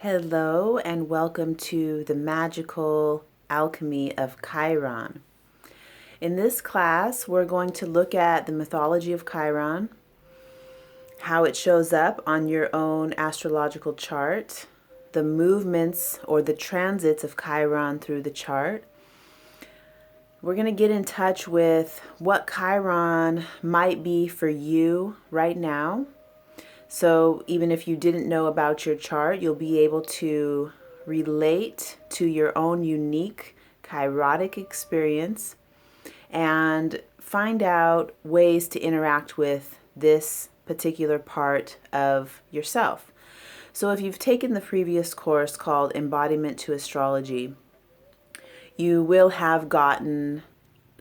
Hello and welcome to the magical alchemy of Chiron. In this class, we're going to look at the mythology of Chiron, how it shows up on your own astrological chart, the movements or the transits of Chiron through the chart. We're going to get in touch with what Chiron might be for you right now. So even if you didn't know about your chart, you'll be able to relate to your own unique chirotic experience and find out ways to interact with this particular part of yourself. So if you've taken the previous course called Embodiment to Astrology, you will have gotten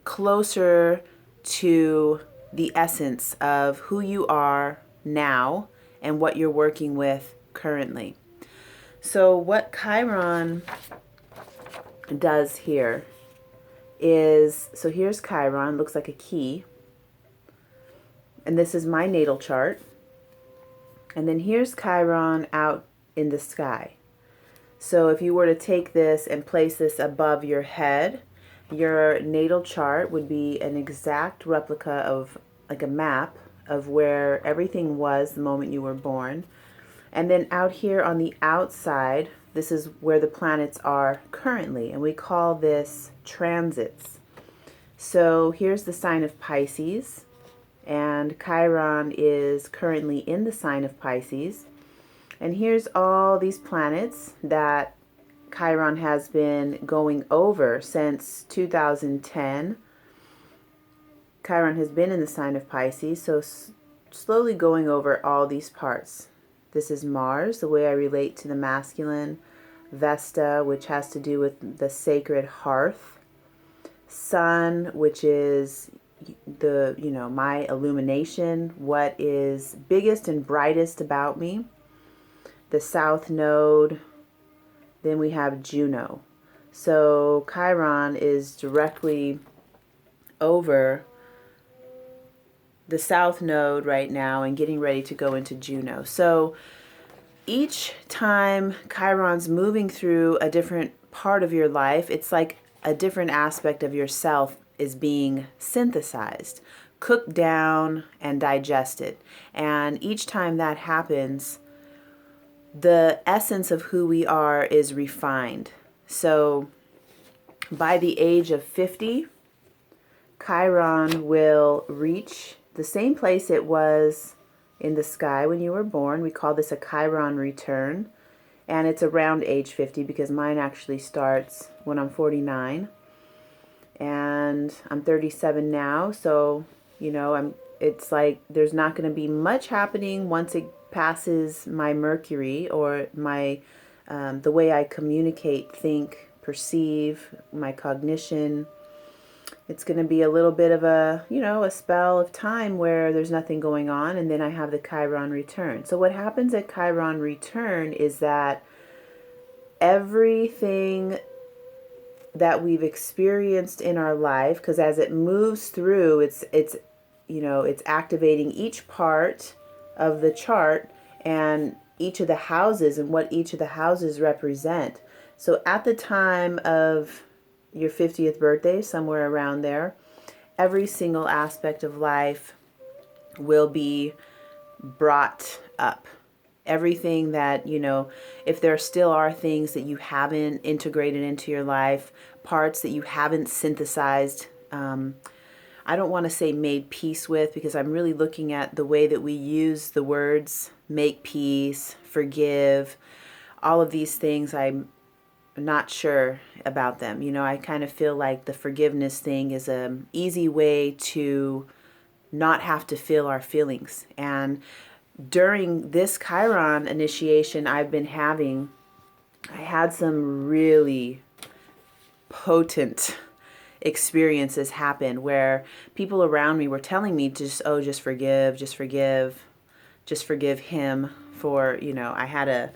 closer to the essence of who you are now and what you're working with currently. So what Chiron does here is, so here's Chiron, looks like a key. And this is my natal chart. And then here's Chiron out in the sky. So if you were to take this and place this above your head, your natal chart would be an exact replica of like a map of where everything was the moment you were born. And then out here on the outside, this is where the planets are currently, and we call this transits. So here's the sign of Pisces, and Chiron is currently in the sign of Pisces. And here's all these planets that Chiron has been going over since 2010. Chiron has been in the sign of Pisces, so slowly going over all these parts. This is Mars, the way I relate to the masculine. Vesta, which has to do with the sacred hearth. Sun, which is the, my illumination, what is biggest and brightest about me. The South Node. Then we have Juno. So Chiron is directly over the South Node right now and getting ready to go into Juno. So each time Chiron's moving through a different part of your life, it's like a different aspect of yourself is being synthesized, cooked down, and digested. And each time that happens, the essence of who we are is refined. So by the age of 50, Chiron will reach the same place it was in the sky when you were born. We call this a Chiron return. And it's around age 50 because mine actually starts when I'm 49. And I'm 37 now. So, it's like there's not going to be much happening once it passes my Mercury or my the way I communicate, think, perceive, my cognition. It's going to be a little bit of a, a spell of time where there's nothing going on, and then I have the Chiron return. So what happens at Chiron return is that everything that we've experienced in our life, because as it moves through, it's activating each part of the chart and each of the houses and what each of the houses represent. So at the time of your 50th birthday, somewhere around there, every single aspect of life will be brought up. Everything that, if there still are things that you haven't integrated into your life, parts that you haven't synthesized, I don't want to say made peace with, because I'm really looking at the way that we use the words make peace, forgive, all of these things. I'm not sure about them. I kind of feel like the forgiveness thing is an easy way to not have to feel our feelings. And during this Chiron initiation I've been having, I had some really potent experiences happen where people around me were telling me just forgive, just forgive him for, I had a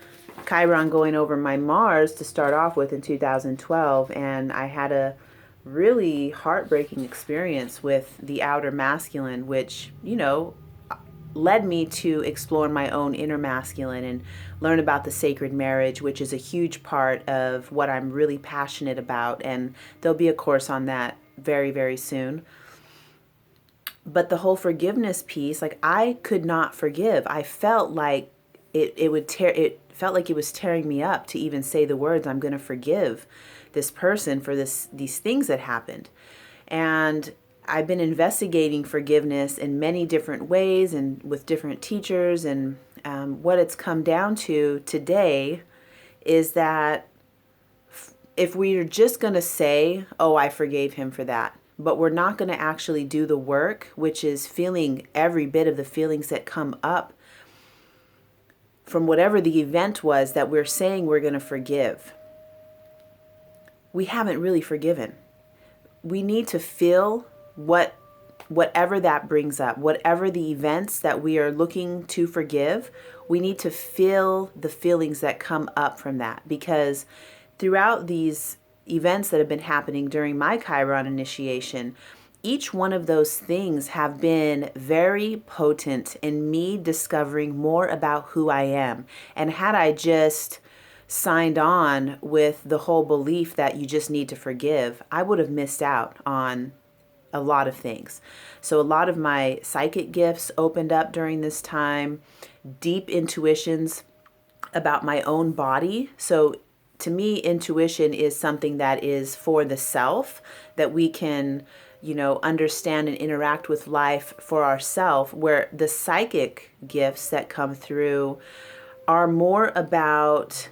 Chiron going over my Mars to start off with in 2012, and I had a really heartbreaking experience with the outer masculine, which, led me to explore my own inner masculine and learn about the sacred marriage, which is a huge part of what I'm really passionate about. And there'll be a course on that very, very soon. But the whole forgiveness piece, like I could not forgive. I felt like it felt like it was tearing me up to even say the words, I'm going to forgive this person for these things that happened. And I've been investigating forgiveness in many different ways and with different teachers. And what it's come down to today is that if we're just going to say, oh, I forgave him for that, but we're not going to actually do the work, which is feeling every bit of the feelings that come up from whatever the event was that we're saying we're going to forgive, we haven't really forgiven. We need to feel whatever that brings up, whatever the events that we are looking to forgive, we need to feel the feelings that come up from that. Because throughout these events that have been happening during my Chiron initiation, each one of those things have been very potent in me discovering more about who I am. And had I just signed on with the whole belief that you just need to forgive, I would have missed out on a lot of things. So a lot of my psychic gifts opened up during this time, deep intuitions about my own body. So to me, intuition is something that is for the self, that we can, understand and interact with life for ourselves, where the psychic gifts that come through are more about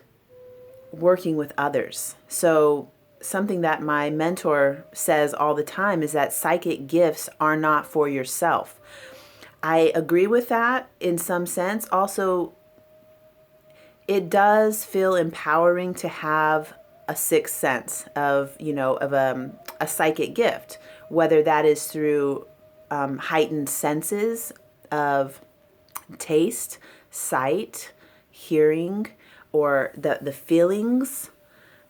working with others. So something that my mentor says all the time is that psychic gifts are not for yourself. I agree with that in some sense. Also, it does feel empowering to have a sixth sense of a psychic gift, whether that is through heightened senses of taste, sight, hearing, or the feelings,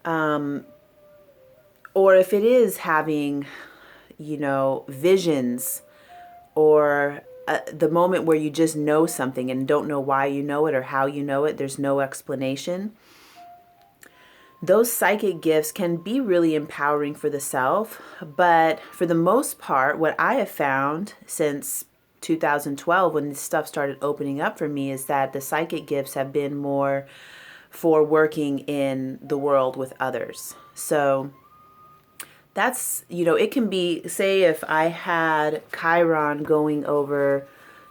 or if it is having, visions, or the moment where you just know something and don't know why you know it or how you know it, there's no explanation. Those psychic gifts can be really empowering for the self, but for the most part, what I have found since 2012, when this stuff started opening up for me, is that the psychic gifts have been more for working in the world with others. So that's, it can be, say if I had Chiron going over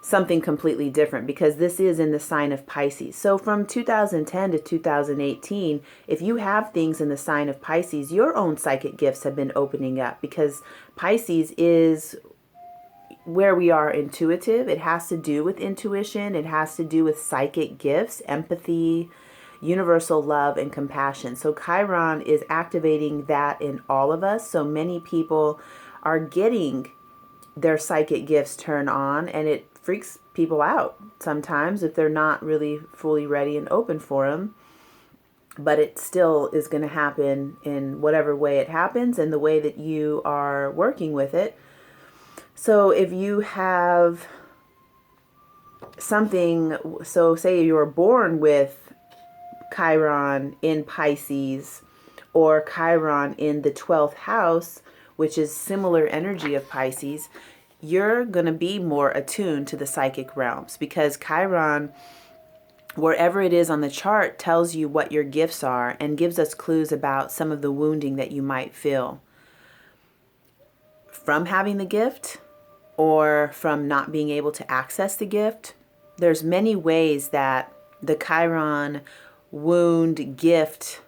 something completely different, because this is in the sign of Pisces. So from 2010 to 2018, if you have things in the sign of Pisces, your own psychic gifts have been opening up, because Pisces is where we are intuitive. It has to do with intuition. It has to do with psychic gifts, empathy, universal love, and compassion. So Chiron is activating that in all of us. So many people are getting their psychic gifts turned on, and it freaks people out sometimes if they're not really fully ready and open for them. But it still is going to happen in whatever way it happens and the way that you are working with it. So if you have something, so say you were born with Chiron in Pisces or Chiron in the 12th house, which is similar energy of Pisces, you're going to be more attuned to the psychic realms, because Chiron, wherever it is on the chart, tells you what your gifts are and gives us clues about some of the wounding that you might feel from having the gift or from not being able to access the gift. There's many ways that the Chiron wound gift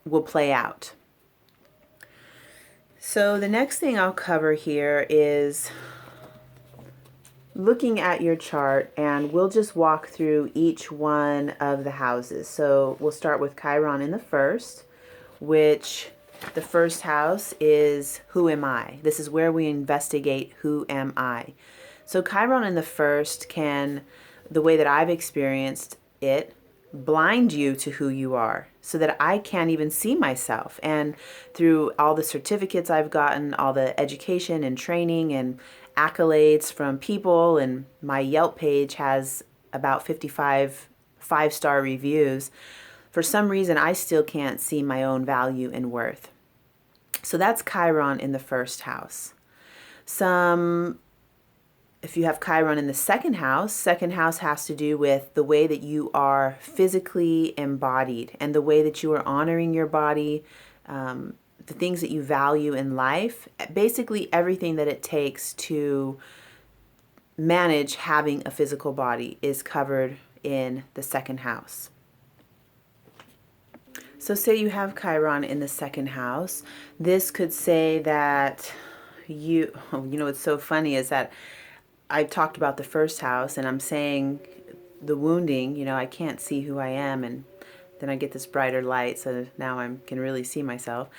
will play out. So the next thing I'll cover here is looking at your chart, and we'll just walk through each one of the houses. So we'll start with Chiron in the first, which the first house is who am I? This is where we investigate who am I. So Chiron in the first can, the way that I've experienced it, blind you to who you are so that I can't even see myself. And through all the certificates I've gotten, all the education and training and accolades from people, and my Yelp page has about 55 five-star reviews, for some reason I still can't see my own value and worth. So that's Chiron in the first house. If you have Chiron in the second house has to do with the way that you are physically embodied and the way that you are honoring your body, the things that you value in life, basically everything that it takes to manage having a physical body is covered in the second house. So say you have Chiron in the second house, this could say that what's so funny is that I talked about the first house and I'm saying the wounding, I can't see who I am, and then I get this brighter light, so now I can really see myself.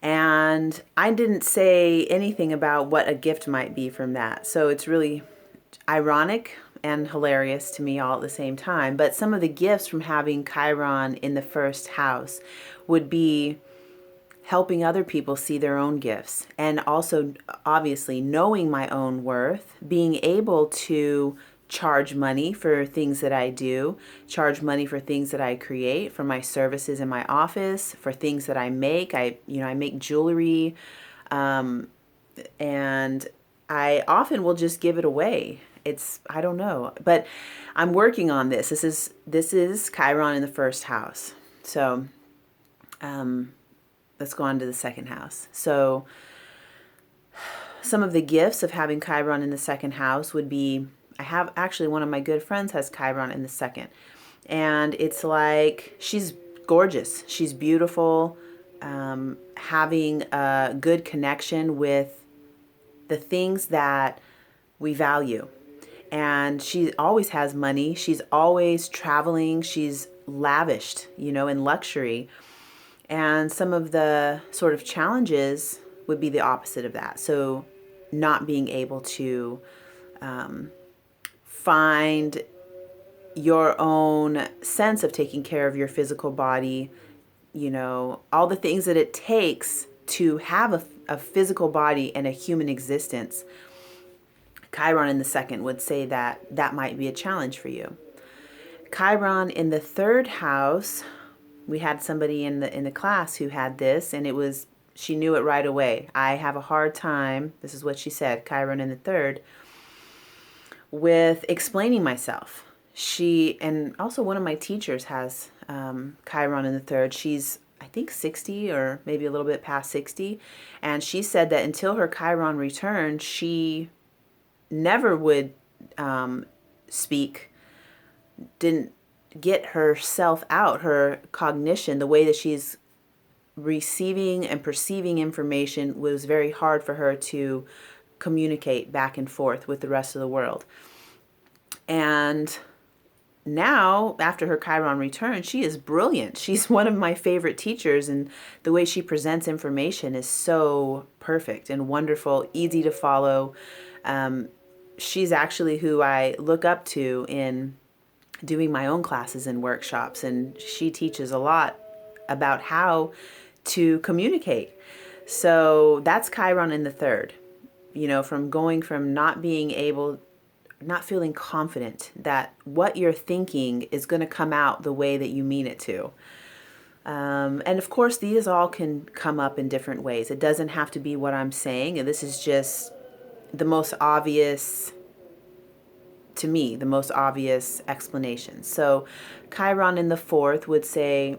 And I didn't say anything about what a gift might be from that. So it's really ironic and hilarious to me all at the same time. But some of the gifts from having Chiron in the first house would be helping other people see their own gifts, and also obviously knowing my own worth, being able to charge money for things that I do, charge money for things that I create, for my services in my office, for things that I make. I make jewelry, and I often will just give it away. I don't know, but I'm working on this. This is Chiron in the first house. So, let's go on to the second house. So some of the gifts of having Chiron in the second house would be, I have actually one of my good friends has Chiron in the second. And it's like, she's gorgeous. She's beautiful. Having a good connection with the things that we value. And she always has money. She's always traveling. She's lavished, in luxury. And some of the sort of challenges would be the opposite of that. So not being able to find your own sense of taking care of your physical body, all the things that it takes to have a physical body and a human existence. Chiron in the second would say that might be a challenge for you. Chiron in the third house, we had somebody in the class who had this, and she knew it right away. I have a hard time, this is what she said, Chiron in the third, with explaining myself. And also one of my teachers has Chiron in the third. She's, I think, 60 or maybe a little bit past 60. And she said that until her Chiron returned, she never would speak, didn't get herself out, her cognition, the way that she's receiving and perceiving information was very hard for her to communicate back and forth with the rest of the world. And now, after her Chiron return, she is brilliant. She's one of my favorite teachers, and the way she presents information is so perfect and wonderful, easy to follow. She's actually who I look up to in doing my own classes and workshops, and she teaches a lot about how to communicate. So that's Chiron in the third, from going from not feeling confident that what you're thinking is going to come out the way that you mean it to. And of course, these all can come up in different ways. It doesn't have to be what I'm saying, and this is just the most obvious, to me, the most obvious explanation. So Chiron in the fourth would say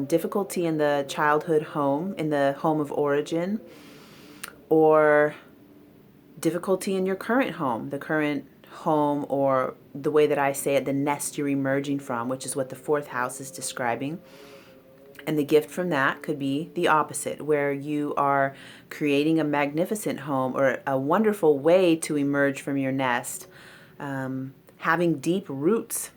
difficulty in the childhood home, in the home of origin, or difficulty in your current home, the current home, or the way that I say it, the nest you're emerging from, which is what the fourth house is describing. And the gift from that could be the opposite, where you are creating a magnificent home or a wonderful way to emerge from your nest, having deep roots,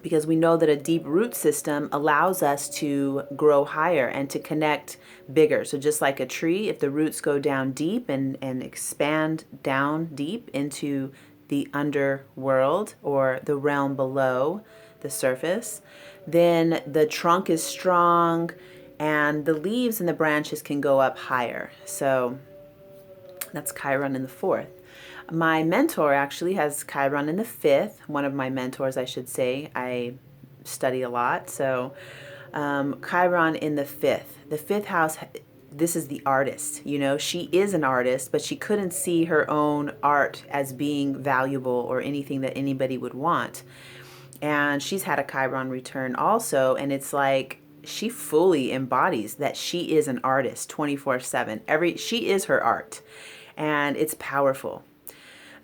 because we know that a deep root system allows us to grow higher and to connect bigger. So just like a tree, if the roots go down deep and expand down deep into the underworld or the realm below, the surface. Then the trunk is strong and the leaves and the branches can go up higher. So that's Chiron in the 4th. My mentor actually has Chiron in the 5th. One of my mentors, I should say. I study a lot. So Chiron in the 5th. The 5th house, this is the artist. You know, she is an artist, but she couldn't see her own art as being valuable or anything that anybody would want. And she's had a Chiron return also, and it's like she fully embodies that she is an artist 24/7. She is her art, and it's powerful.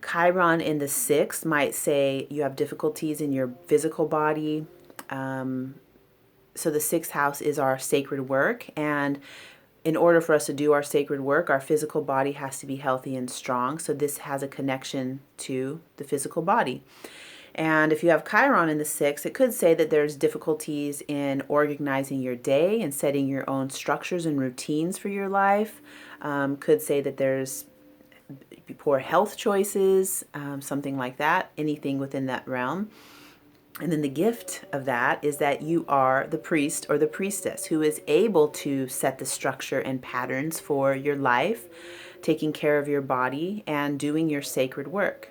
Chiron in the 6th might say you have difficulties in your physical body. So the 6th house is our sacred work, and in order for us to do our sacred work, our physical body has to be healthy and strong. So this has a connection to the physical body. And if you have Chiron in the 6th, it could say that there's difficulties in organizing your day and setting your own structures and routines for your life. Could say that there's poor health choices, something like that, anything within that realm. And then the gift of that is that you are the priest or the priestess who is able to set the structure and patterns for your life, taking care of your body and doing your sacred work.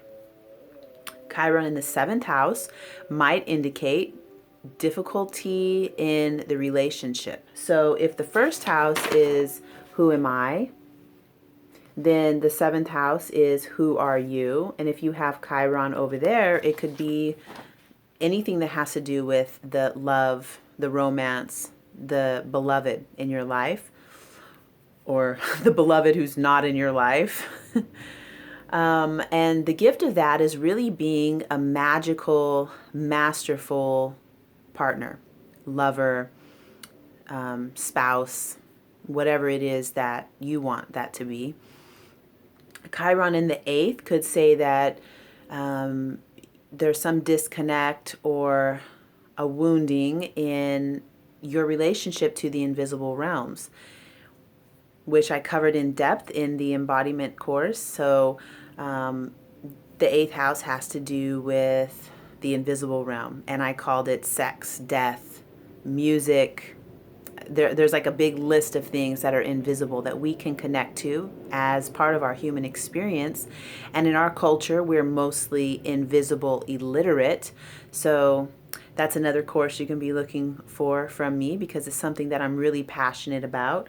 Chiron in the 7th house might indicate difficulty in the relationship. So if the first house is who am I, then the 7th house is who are you. And if you have Chiron over there, it could be anything that has to do with the love, the romance, the beloved in your life, or the beloved who's not in your life. And the gift of that is really being a magical, masterful partner, lover, spouse, whatever it is that you want that to be. Chiron in the 8th could say that there's some disconnect or a wounding in your relationship to the invisible realms, which I covered in depth in the embodiment course. So the 8th house has to do with the invisible realm, and I called it sex, death, music. There's like a big list of things that are invisible that we can connect to as part of our human experience. And in our culture, we're mostly invisible illiterate. So that's another course you can be looking for from me, because it's something that I'm really passionate about.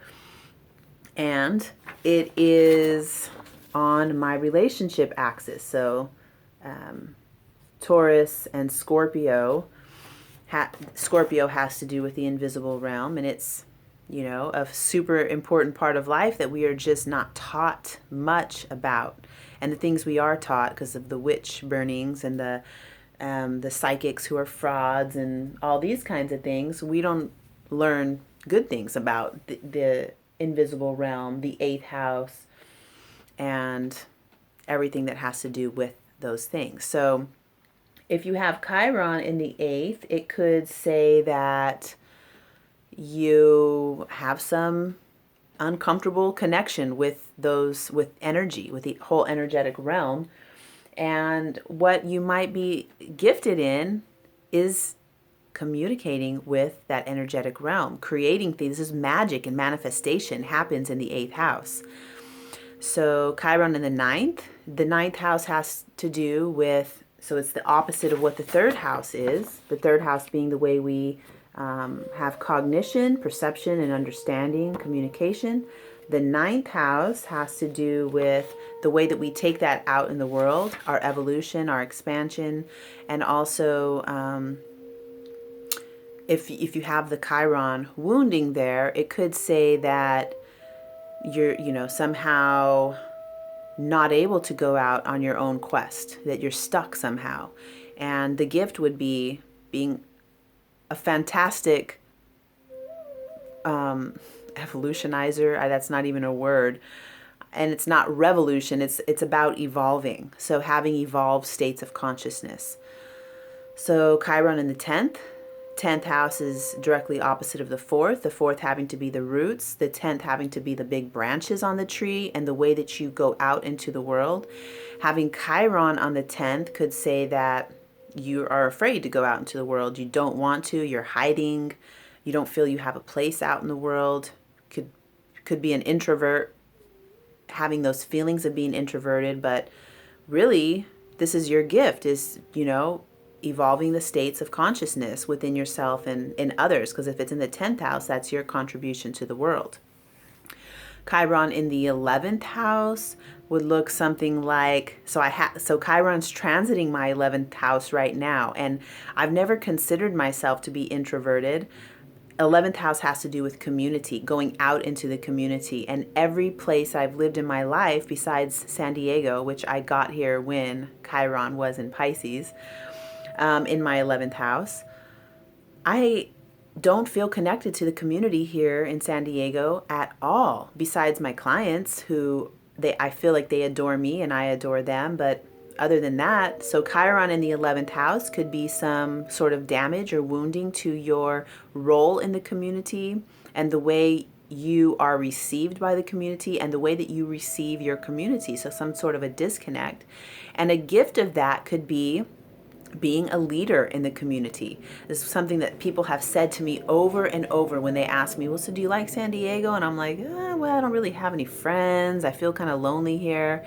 And it is on my relationship axis. So Taurus and Scorpio. Scorpio has to do with the invisible realm, and it's, you know, a super important part of life that we are just not taught much about. And the things we are taught, because of the witch burnings and the psychics who are frauds and all these kinds of things, we don't learn good things about the invisible realm, the 8th house, and everything that has to do with those things. So if you have Chiron in the 8th, it could say that you have some uncomfortable connection with energy, with the whole energetic realm. And what you might be gifted in is communicating with that energetic realm, creating things. This is magic, and manifestation happens in the 8th house. So Chiron in the 9th, the 9th house has to do with, so it's the opposite of what the 3rd house is. The 3rd house being the way we have cognition, perception, and understanding, communication. The 9th house has to do with the way that we take that out in the world, our evolution, our expansion, and also if you have the Chiron wounding there, it could say that you're, somehow not able to go out on your own quest, that you're stuck somehow. And the gift would be being a fantastic evolutionizer. That's not even a word. And it's not revolution, it's about evolving. So having evolved states of consciousness. So Chiron in the 10th house is directly opposite of the 4th having to be the roots, the 10th having to be the big branches on the tree and the way that you go out into the world. Having Chiron on the 10th could say that you are afraid to go out into the world. You don't want to, you're hiding. You don't feel you have a place out in the world. Could be an introvert, having those feelings of being introverted, but really this is your gift, is, evolving the states of consciousness within yourself and in others, because if it's in the 10th house, that's your contribution to the world. Chiron in the 11th house would look something like, so Chiron's transiting my 11th house right now, and I've never considered myself to be introverted. 11th house has to do with community, going out into the community. And every place I've lived in my life, besides San Diego, which I got here when Chiron was in Pisces, in my 11th house, I don't feel connected to the community here in San Diego at all, besides my clients who I feel like they adore me and I adore them. But other than that, so Chiron in the 11th house could be some sort of damage or wounding to your role in the community and the way you are received by the community and the way that you receive your community. So some sort of a disconnect. And a gift of that could be being a leader in the community. This is something that people have said to me over and over when they ask me, well, so do you like San Diego? And I'm like, well, I don't really have any friends. I feel kind of lonely here.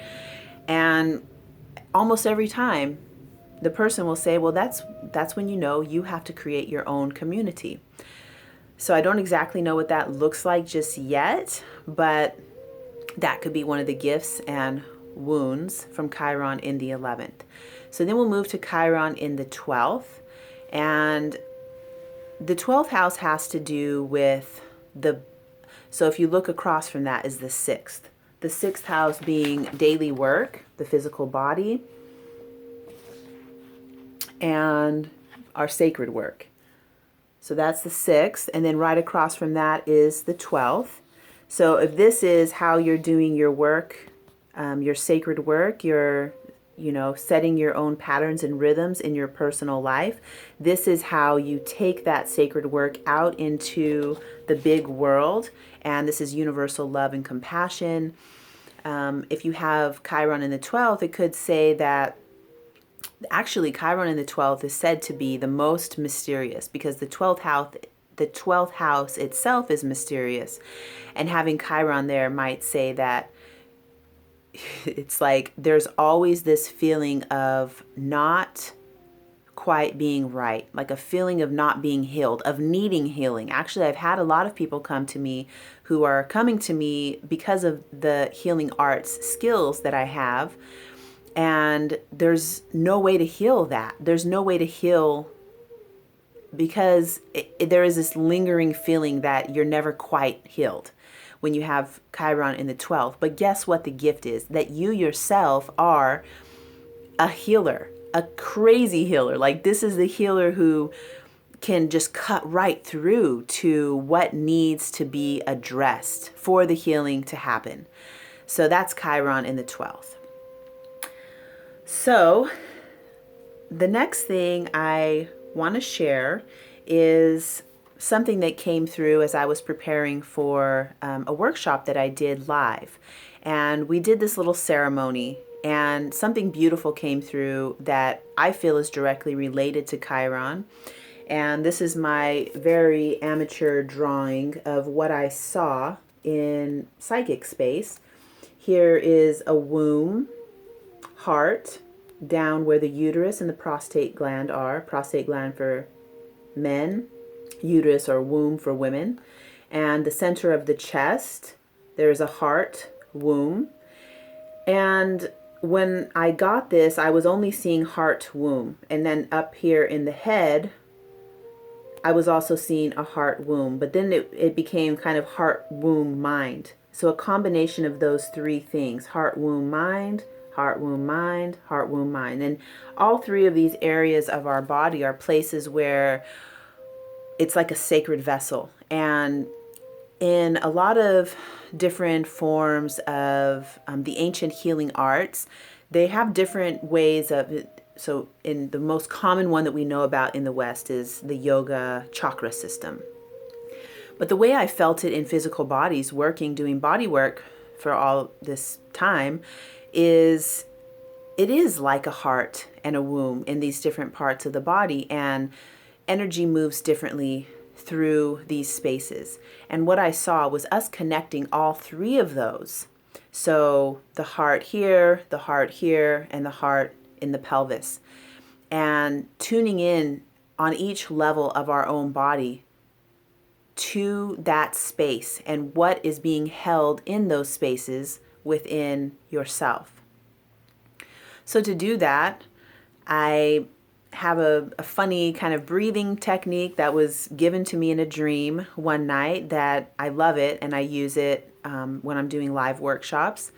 And almost every time the person will say, well, that's when you have to create your own community. So I don't exactly know what that looks like just yet, but that could be one of the gifts and wounds from Chiron in the 11th. So then we'll move to Chiron in the 12th. And the 12th house has to do with so if you look across from that is the 6th. The 6th house being daily work, the physical body, and our sacred work. So that's the 6th. And then right across from that is the 12th. So if this is how you're doing your work, your sacred work, your setting your own patterns and rhythms in your personal life, this is how you take that sacred work out into the big world. And this is universal love and compassion. If you have Chiron in the 12th, it could say that actually Chiron in the 12th is said to be the most mysterious, because the 12th house itself is mysterious. And having Chiron there might say that it's like there's always this feeling of not quite being right, like a feeling of not being healed, of needing healing. Actually, I've had a lot of people come to me who are coming to me because of the healing arts skills that I have. And there's no way to heal that. There's no way to heal because there is this lingering feeling that you're never quite healed when you have Chiron in the 12th. But guess what the gift is? That you yourself are a healer, a crazy healer. Like this is the healer who can just cut right through to what needs to be addressed for the healing to happen. So that's Chiron in the 12th. So the next thing I want to share is something that came through as I was preparing for a workshop that I did live. And we did this little ceremony, and something beautiful came through that I feel is directly related to Chiron. And this is my very amateur drawing of what I saw in psychic space. Here is a womb, heart, down where the uterus and the prostate gland are. Prostate gland for men, uterus or womb for women. And the center of the chest, there's a heart, womb. And when I got this, I was only seeing heart, womb. And then up here in the head, I was also seeing a heart, womb. But then it became kind of heart, womb, mind. So a combination of those three things: heart, womb, mind, heart, womb, mind, heart, womb, mind. And all three of these areas of our body are places where it's like a sacred vessel. And in a lot of different forms of the ancient healing arts, they have different ways of it. So in the most common one that we know about in the West is the yoga chakra system. But the way I felt it in physical bodies, doing body work for all this time, is it is like a heart and a womb in these different parts of the body, and energy moves differently through these spaces. And what I saw was us connecting all three of those. So the heart here, and the heart in the pelvis, and tuning in on each level of our own body to that space and what is being held in those spaces within yourself. So to do that, I have a funny kind of breathing technique that was given to me in a dream one night that I love it, and I use it when I'm doing live workshops.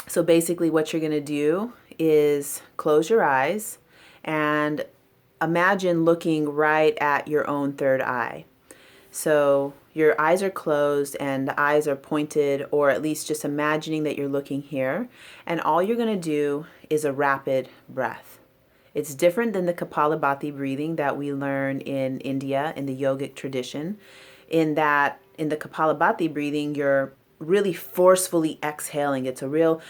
So basically what you're going to do is close your eyes and imagine looking right at your own third eye. So your eyes are closed and the eyes are pointed, or at least just imagining that you're looking here. And all you're going to do is a rapid breath. It's different than the Kapalabhati breathing that we learn in India in the yogic tradition, in that in the Kapalabhati breathing, you're really forcefully exhaling. It's a real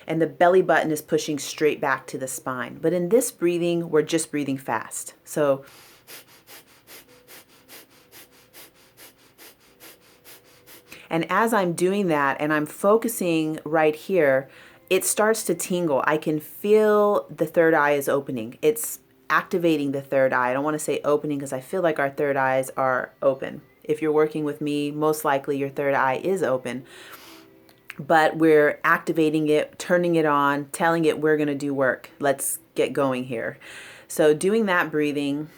and the belly button is pushing straight back to the spine. But in this breathing, we're just breathing fast. So and as I'm doing that and I'm focusing right here, it starts to tingle. I can feel the third eye is opening. It's activating the third eye. I don't want to say opening because I feel like our third eyes are open. If you're working with me, most likely your third eye is open. But we're activating it, turning it on, telling it we're going to do work. Let's get going here. So doing that breathing,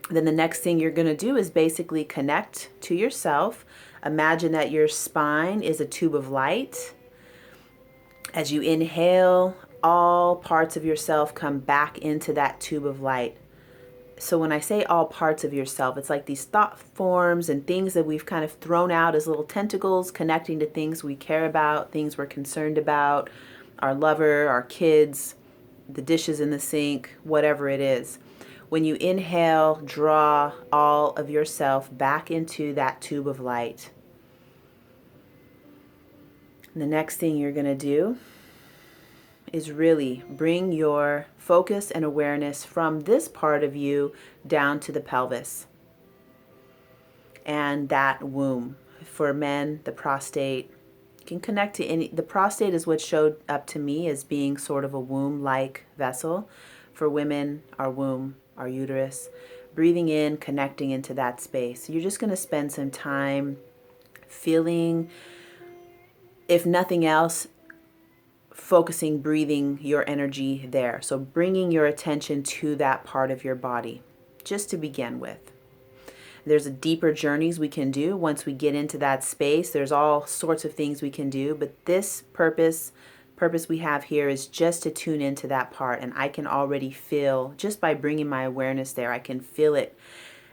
then the next thing you're going to do is basically connect to yourself. Imagine that your spine is a tube of light. As you inhale, all parts of yourself come back into that tube of light. So when I say all parts of yourself, it's like these thought forms and things that we've kind of thrown out as little tentacles connecting to things we care about, things we're concerned about, our lover, our kids, the dishes in the sink, whatever it is. When you inhale, draw all of yourself back into that tube of light. And the next thing you're going to do is really bring your focus and awareness from this part of you down to the pelvis and that womb. For men, the prostate. You can connect to any, the prostate is what showed up to me as being sort of a womb-like vessel. For women, our womb, our uterus. Breathing in, connecting into that space. You're just going to spend some time feeling, if nothing else, focusing, breathing your energy there. So bringing your attention to that part of your body, just to begin with. There's a deeper journeys we can do once we get into that space. There's all sorts of things we can do, but this purpose we have here is just to tune into that part. And I can already feel, just by bringing my awareness there, I can feel it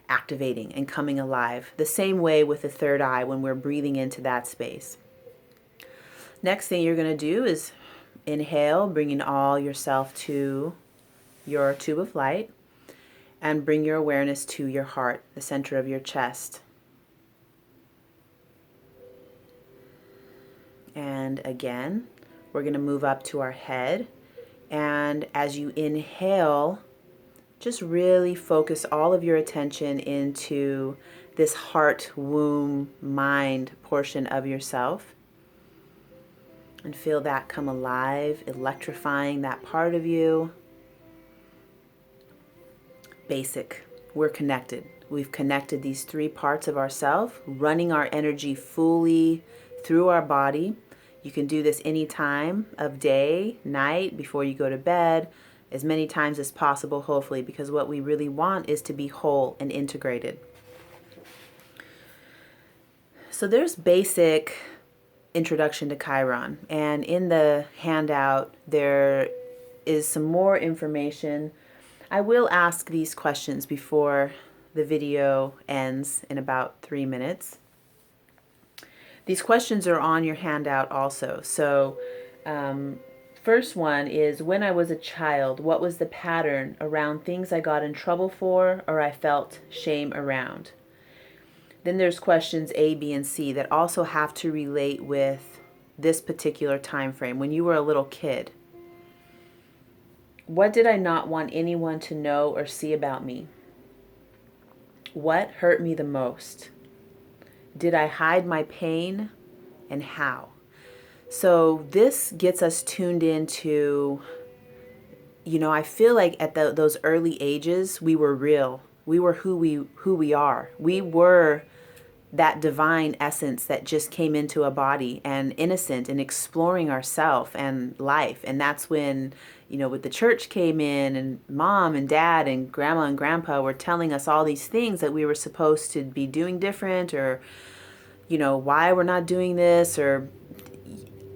activating and coming alive. The same way with the third eye when we're breathing into that space. Next thing you're going to do is inhale, bringing all yourself to your tube of light, and bring your awareness to your heart, the center of your chest. And again, we're going to move up to our head. And as you inhale, just really focus all of your attention into this heart, womb, mind portion of yourself. And feel that come alive, electrifying that part of you. Basic. We're connected. We've connected these three parts of ourselves, running our energy fully through our body. You can do this any time of day, night, before you go to bed, as many times as possible, hopefully, because what we really want is to be whole and integrated. So there's basic introduction to Chiron, and in the handout there is some more information. I will ask these questions before the video ends in about 3 minutes. These questions are on your handout also. So first one is, when I was a child, what was the pattern around things I got in trouble for or I felt shame around? Then there's questions A, B, and C that also have to relate with this particular time frame, when you were a little kid? What did I not want anyone to know or see about me? What hurt me the most? Did I hide my pain, and how? So this gets us tuned into, I feel like at those early ages, we were real. We were who we are. We were that divine essence that just came into a body, and innocent and exploring ourself and life. And that's when, with the church came in, and mom and dad and grandma and grandpa were telling us all these things that we were supposed to be doing different, or, why we're not doing this, or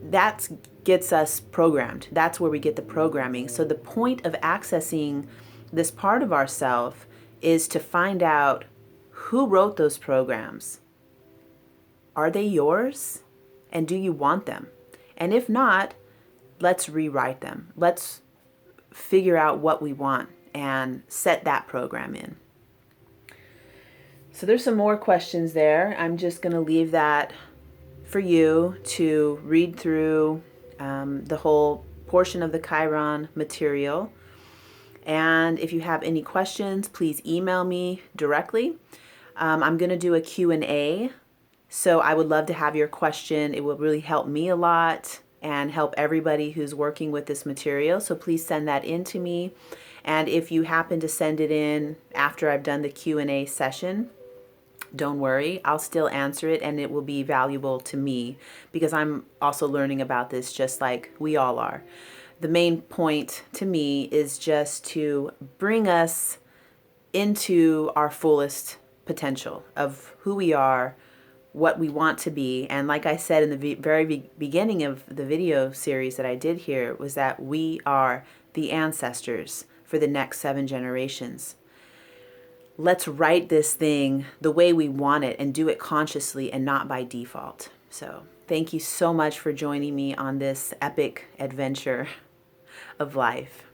that gets us programmed. That's where we get the programming. So the point of accessing this part of ourself is to find out who wrote those programs. Are they yours? And do you want them? And if not, let's rewrite them. Let's figure out what we want and set that program in. So there's some more questions there. I'm just going to leave that for you to read through the whole portion of the Chiron material. And if you have any questions, please email me directly. I'm going to do a Q&A. So I would love to have your question. It will really help me a lot and help everybody who's working with this material. So please send that in to me. And if you happen to send it in after I've done the Q&A session, don't worry, I'll still answer it, and it will be valuable to me because I'm also learning about this just like we all are. The main point to me is just to bring us into our fullest potential of who we are, what we want to be. And like I said in the very beginning of the video series that I did here, was that we are the ancestors for the next 7 generations. Let's write this thing the way we want it and do it consciously and not by default. So thank you so much for joining me on this epic adventure of life.